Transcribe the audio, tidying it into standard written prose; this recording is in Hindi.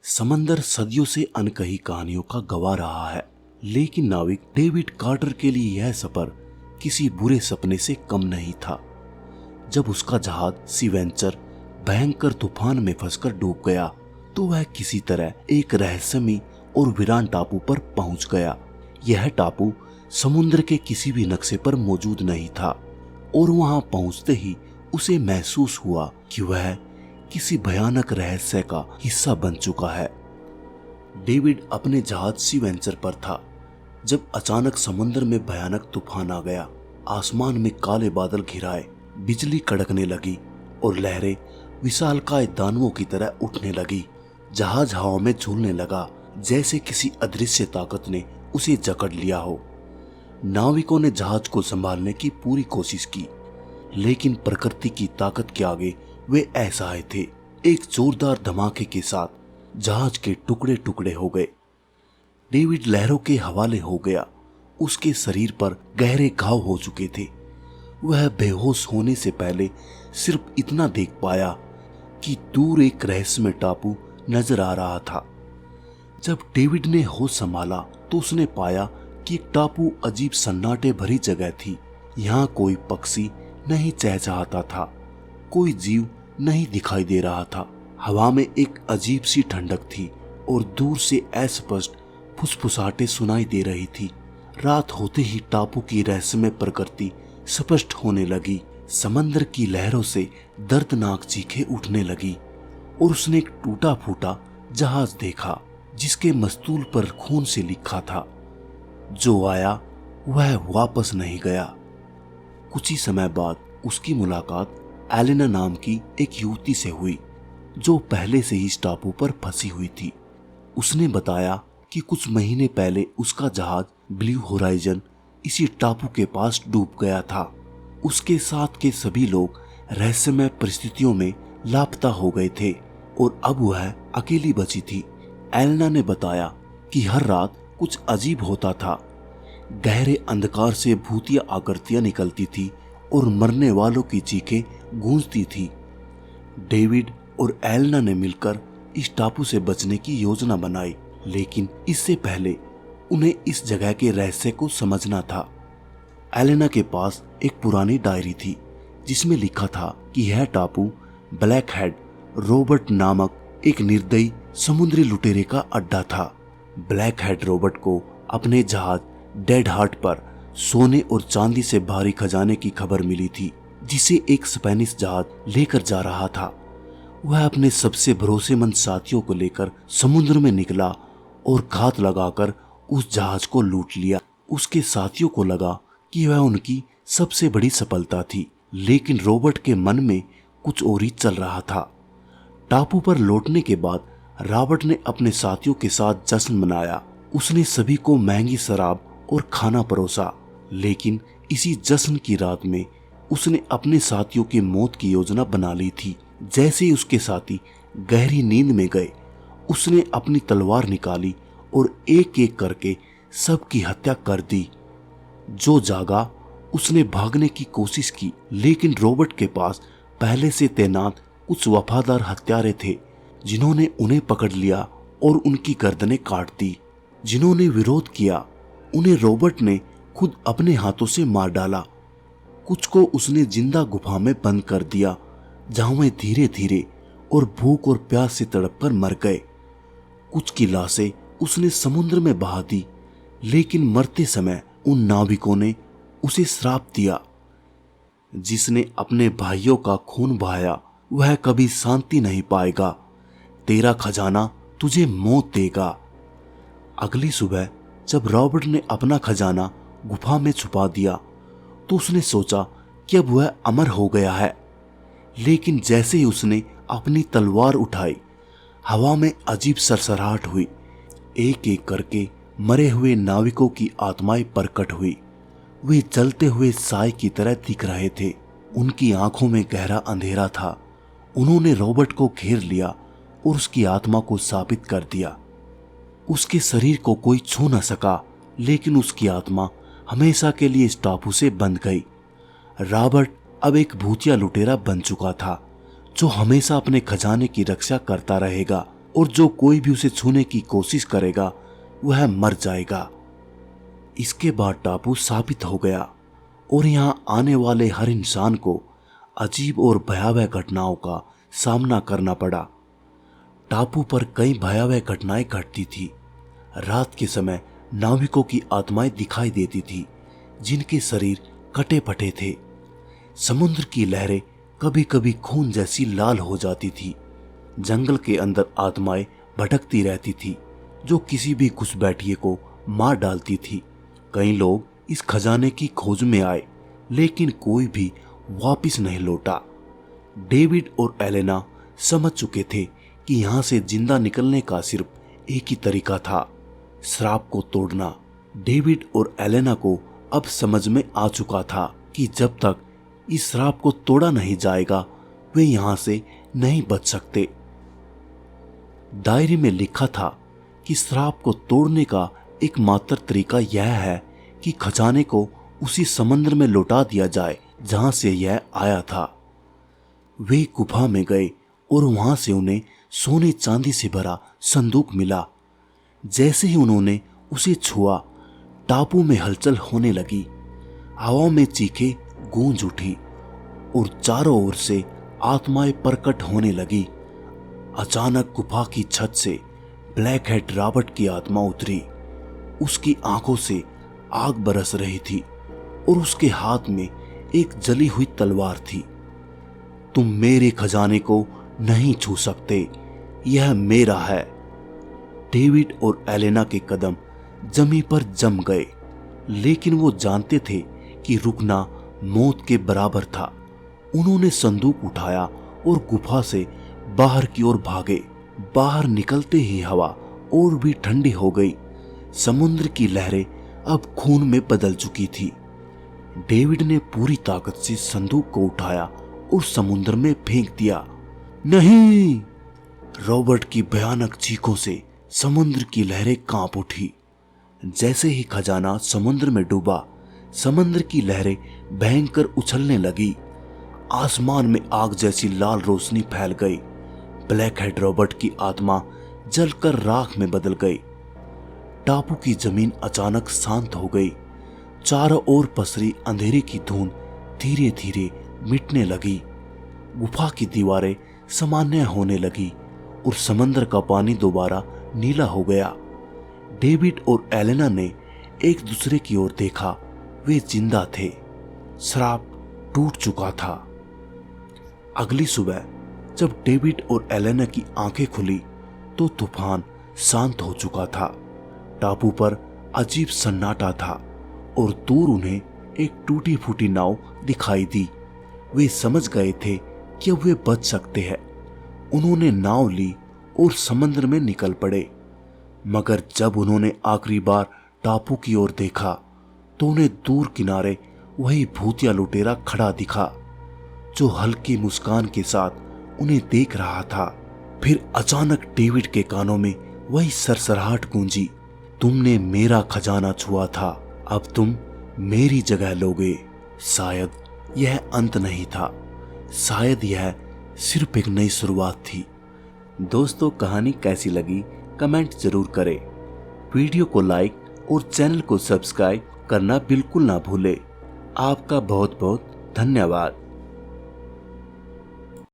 समंदर सदियों से अनकही कहानियों का गवाह रहा है, लेकिन नाविक डेविड कार्टर के लिए यह सफर किसी बुरे सपने से कम नहीं था। जब उसका जहाज सी वेंचर भयंकर तूफान में फंसकर डूब गया, तो वह किसी तरह एक रहस्यमयी और वीरान टापू पर पहुंच गया। यह टापू समुद्र के किसी भी नक्शे पर मौजूद नहीं था और वहां पहुंचते ही उसे महसूस हुआ कि वह किसी भयानक रहस्य का हिस्सा बन चुका है। डेविड अपने जहाज सी वेंचर पर था जब अचानक समुद्र में भयानक तूफान आ गया। आसमान में काले बादल घिराए, बिजली कड़कने लगी और लहरें विशालकाय दानवों की तरह उठने लगी। जहाज हवा में झूलने लगा, जैसे किसी अदृश्य ताकत ने उसे जकड़ लिया हो। नाविकों ने जहाज को संभालने की पूरी कोशिश की, लेकिन प्रकृति की ताकत के आगे वे असहाय थे। एक जोरदार धमाके के साथ जहाज के टुकड़े टुकड़े हो गए। डेविड लहरों के हवाले हो गया। उसके शरीर पर गहरे घाव हो चुके थे। वह बेहोश होने से पहले सिर्फ इतना देख पाया कि दूर एक रहस्यमय टापू नजर आ रहा था। जब डेविड ने होश संभाला तो उसने पाया कि एक टापू अजीब सन्नाटे भरी जगह थी। यहाँ कोई पक्षी नहीं चहचहाता था, कोई जीव नहीं दिखाई दे रहा था। हवा में एक अजीब सी ठंडक थी और दूर से अस्पष्ट फुसफुसाहटें सुनाई दे रही थी। रात होते ही टापू की रहस्यमय प्रकृति स्पष्ट होने लगी। समंदर की लहरों से दर्दनाक चीखें उठने लगी और उसने एक टूटा फूटा जहाज देखा, जिसके मस्तूल पर खून से लिखा था, जो आया वह वापस नहीं गया। कुछ ही समय बाद उसकी मुलाकात एलेना नाम की एक युवती से हुई, जो पहले से ही इस टापू पर फंसी हुई थी। उसने बताया कि कुछ महीने पहले उसका जहाज ब्लू होराइजन इसी टापू के पास डूब गया था। उसके साथ के सभी लोग रहस्यमय परिस्थितियों में लापता हो गए थे और अब वह अकेली बची थी। एलेना ने बताया कि हर रात कुछ अजीब होता था। गहरे अंधकार से भूतिया आकृतियां निकलती थी और मरने वालों की चीखें गूंजती थी। डेविड और एलेना ने मिलकर इस टापू से बचने की योजना बनाई, लेकिन इससे पहले उन्हें इस जगह के रहस्य को समझना था। एलेना के पास एक पुरानी डायरी थी, जिसमें लिखा था कि यह टापू ब्लैक हेड रॉबर्ट नामक एक निर्दयी समुद्री लुटेरे का अड्डा था। ब्लैक हेड रॉबर्ट को अपने जहाज डेड हार्ट पर सोने और चांदी से भारी खजाने की खबर मिली थी, जिसे एक स्पेनिश जहाज लेकर जा रहा था। वह अपने सबसे भरोसेमंद साथियों को लेकर समुद्र में निकला और घात लगाकर उस जहाज को लूट लिया। उसके साथियों को लगा कि वह उनकी सबसे बड़ी सफलता थी, लेकिन रॉबर्ट के मन में कुछ और ही चल रहा था। टापू पर लौटने के बाद रॉबर्ट ने अपने साथियों के साथ जश्न मनाया। उसने सभी को महंगी शराब और खाना परोसा, लेकिन इसी जश्न की रात में उसने अपने साथियों की मौत की योजना बना ली थी। जैसे ही उसके साथी गहरी नींद में गए, उसने अपनी तलवार निकाली और एक एक करके सबकी हत्या कर दी। जो जागा उसने भागने की कोशिश की, लेकिन रॉबर्ट के पास पहले से तैनात कुछ वफादार हत्यारे थे, जिन्होंने उन्हें पकड़ लिया और उनकी गर्दनें काट दी। जिन्होंने विरोध किया उन्हें रॉबर्ट ने खुद अपने हाथों से मार डाला। कुछ को उसने जिंदा गुफा में बंद कर दिया, जहां वे धीरे धीरे और भूख और प्यास से तड़पकर मर गए। कुछ की लाशें उसने समुद्र में बहा दी, लेकिन मरते समय उन नाविकों ने उसे श्राप दिया, जिसने अपने भाइयों का खून बहाया वह कभी शांति नहीं पाएगा। तेरा खजाना तुझे मौत देगा। अगली सुबह जब रॉबर्ट ने अपना खजाना गुफा में छुपा दिया, तो उसने सोचा कि अब वह अमर हो गया है। लेकिन जैसे ही उसने अपनी तलवार उठाई, हवा में अजीब सरसराहट हुई। एक एक करके मरे हुए नाविकों की आत्माएं प्रकट हुई। वे जलते हुए साए की तरह दिख रहे थे। उनकी आंखों में गहरा अंधेरा था। उन्होंने रॉबर्ट को घेर लिया और उसकी आत्मा को साबित कर दिया। उसके शरीर को कोई छू न सका, लेकिन उसकी आत्मा हमेशा के लिए इस टापू से बंध गई। रॉबर्ट अब एक भूतिया लुटेरा बन चुका था, जो हमेशा अपने खजाने की रक्षा करता रहेगा। और जो कोई भी उसे छूने की कोशिश करेगा वह मर जाएगा। इसके बाद टापू साबित हो गया और यहाँ आने वाले हर इंसान को अजीब और भयावह घटनाओं का सामना करना पड़ा। टापू पर कई भयावह घटनाएं घटती थी। रात के समय नाविकों की आत्माएं दिखाई देती थी जिनके शरीर कटे फटे थे। समुद्र की लहरें कभी कभी खून जैसी लाल हो जाती थी। जंगल के अंदर आत्माएं भटकती रहती थी जो किसी भी घुसपैठिए को मार डालती थी। कई लोग इस खजाने की खोज में आए लेकिन कोई भी वापस नहीं लौटा। डेविड और एलेना समझ चुके थे कि यहाँ से जिंदा निकलने का सिर्फ एक ही तरीका था, श्राप को तोड़ना। डेविड और एलेना को अब समझ में आ चुका था कि जब तक इस श्राप को तोड़ा नहीं जाएगा वे यहाँ से नहीं बच सकते। डायरी में लिखा था कि श्राप को तोड़ने का एकमात्र तरीका यह है कि खजाने को उसी समंदर में लौटा दिया जाए जहां से यह आया था। वे गुफा में गए और वहां से उन्हें सोने चांदी से भरा संदूक मिला। जैसे ही उन्होंने उसे छुआ टापू में हलचल होने लगी। हवा में चीखें गूंज उठी और चारों ओर से आत्माएं प्रकट होने लगी। अचानक गुफा की छत से ब्लैक हेड रॉबर्ट की आत्मा उतरी। उसकी आंखों से आग बरस रही थी और उसके हाथ में एक जली हुई तलवार थी। तुम मेरे खजाने को नहीं छू सकते, यह मेरा है। डेविड और एलेना के कदम जमी पर जम गए लेकिन वो जानते थे कि रुकना मौत के बराबर था। उन्होंने संदूक उठाया और गुफा से बाहर की ओर भागे। बाहर निकलते ही हवा और भी ठंडी हो गई। समुद्र की लहरें अब खून में बदल चुकी थी। डेविड ने पूरी ताकत से संदूक को उठाया और समुद्र में फेंक दिया। नहीं! रॉबर्ट की भयानक चीखों से समुद्र की लहरें कांप उठी। जैसे ही खजाना समुद्र में डूबा, समुद्र की लहरें भयंकर उछलने लगी। आसमान में आग जैसी लाल रोशनी फैल गई। ब्लैक हेड रॉबर्ट की आत्मा जलकर राख में बदल गई। टापू की जमीन अचानक शांत हो गई। चारों ओर पसरी अंधेरे की धुंध धीरे धीरे मिटने लगी। गुफा की दीवारें सामान्य होने लगी और समंदर का पानी दोबारा नीला हो गया। डेविड और एलेना ने एक दूसरे की ओर देखा। वे जिंदा थे। श्राप टूट चुका था। अगली सुबह जब डेविड और एलेना की आंखें खुली तो तूफान शांत हो चुका था। टापू पर अजीब सन्नाटा था और दूर उन्हें एक टूटी फूटी नाव दिखाई दी। वे समझ गए थे कि अब वे बच सकते हैं। उन्होंने नाव ली और समंदर में निकल पड़े। मगर जब उन्होंने आखिरी बार टापू की ओर देखा तो उन्हें दूर किनारे वही भूतिया लुटेरा खड़ा दिखा जो हल्की मुस्कान के साथ उन्हें देख रहा था। फिर अचानक डेविड के कानों में वही सरसराहट गूंजी, तुमने मेरा खजाना छुआ था, अब तुम मेरी जगह लोगे। शायद यह अंत नहीं था, शायद यह सिर्फ एक नई शुरुआत थी। दोस्तों, कहानी कैसी लगी कमेंट जरूर करें। वीडियो को लाइक और चैनल को सब्सक्राइब करना बिल्कुल ना भूलें। आपका बहुत बहुत धन्यवाद।